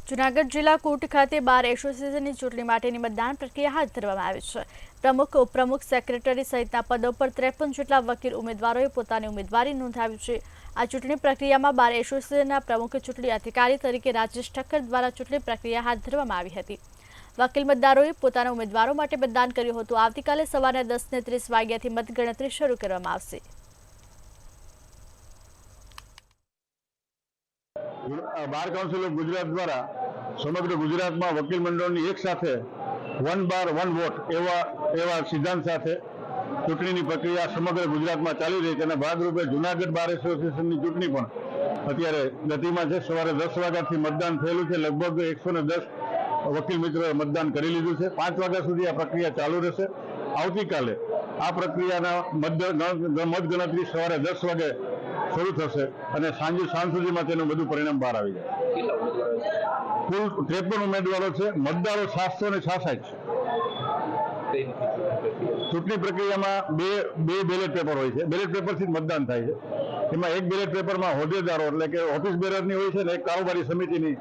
જૂનાગઢ જિલ્લા કોટ ખાતે બાર એસોસિએશનની ચૂંટણી માટેની મતદાન પ્રક્રિયા હાથ ધરવામાં આવી છે। પ્રમુખ, ઉપપ્રમુખ, સેક્રેટરી સહિતના પદો પર 53 જેટલા વકીલ ઉમેદવારોએ પોતાની ઉમેદવારી નોંધાવી છે। આ ચૂંટણી પ્રક્રિયામાં બાર એસોસિએશનના પ્રમુખ ચૂંટણી અધિકારી તરીકે રાજેશ ઠક્કર દ્વારા ચૂંટણી પ્રક્રિયા હાથ ધરવામાં આવી હતી। વકીલ મતદારોએ પોતાના ઉમેદવારો માટે મતદાન કર્યું હતું। આવતીકાલે સવારે 10:30 વાગ્યાથી મતગણતરી શરૂ કરવામાં આવશે। બાર કાઉન્સિલ ઓફ ગુજરાત દ્વારા સમગ્ર ગુજરાતમાં વકીલ મંડળની એક સાથે 1 બાર 1 વોટ એવા સિદ્ધાંત સાથે ચૂંટણીની પ્રક્રિયા સમગ્ર ગુજરાતમાં ચાલી રહી છે અને ભાગરૂપે જૂનાગઢ બાર એસોસિએશનની ચૂંટણી પણ અત્યારે ગતિમાં છે। સવારે 10 વાગ્યાથી મતદાન થયેલું છે। લગભગ 110 વકીલ મિત્રોએ મતદાન કરી લીધું છે। 5 વાગ્યા સુધી આ પ્રક્રિયા ચાલુ રહેશે। આવતીકાલે આ પ્રક્રિયાના મતગણતરી સવારે 10 વાગે શરૂ થશે અને સાંજ સુધીમાં તેનું બધું પરિણામ બહાર આવી જાય। કુલ 53 ઉમેદવારો છે। મતદારો 766 છે। ચૂંટણી પ્રક્રિયામાં બે બેલેટ પેપર હોય છે। બેલેટ પેપરથી મતદાન થાય છે। એમાં એક બેલેટ પેપરમાં હોદ્દેદારો એટલે કે ઓફિસ બેરરની હોય છે અને એક કારોબારી સમિતિની